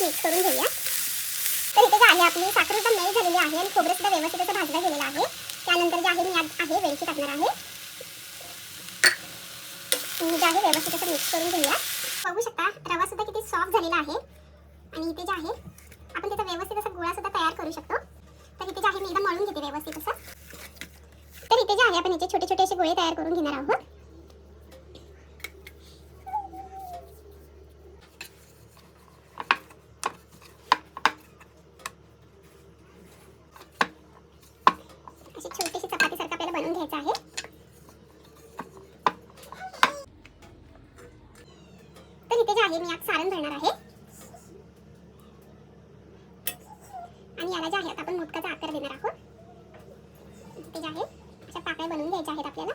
Mix करून घेऊया। तर इथे जे आहे आपली साखर सुद्धा मेल्ट झालेली आहे आणि खोबरं सुद्धा व्यवस्थित असं भाजलं गेलेलं आहे। त्यानंतर जे आहे मी यात आहे वेलची टाकणार आहे। जे आहे व्यवस्थित असं मिक्स करून घेऊया। बघू शकता रवा सुद्धा किती सॉफ्ट झालेला आहे आणि इथे जे आहे आपण त्याचा व्यवस्थित असा गोळा सुद्धा तयार करू शकतो। तर इथे जे आहे मी एकदा मळून घेते व्यवस्थित असं। तर इथे जे आहे आपण याचे छोटे छोटे असे गोळे तयार करून घेणार आहोत। अशी छोटीशी चपातीसारखं आपल्याला बनवून घ्यायचं आहे। तर इथे जे आहे मी यात सारण भरणार आहे आणि याला जे आहे आपण मोदकाचा आकार देणार आहोत। इथे जे आहे अशा पाकळ्या बनवून घ्यायच्या आहेत आपल्याला।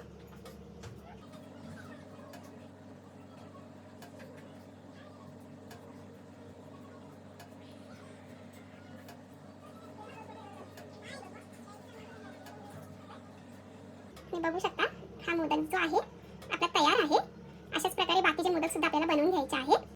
तुम्ही बघू शकता हा मोदक जो आहे आपला तयार आहे। अशाच प्रकारे बाकीचे मोदक सुद्धा आपल्याला बनवून घ्यायचे आहेत।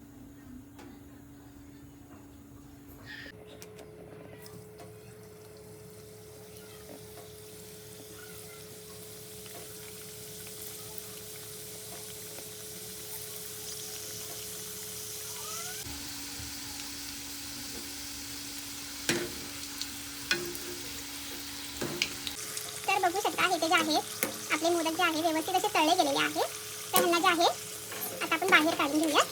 तर बघू शकता इथे जे आहे आपले मोदक जे आहे व्यवस्थित असे तळले गेलेले आहे। तर ह्यांना जे आहे आता आपण बाहेर काढून घेऊया।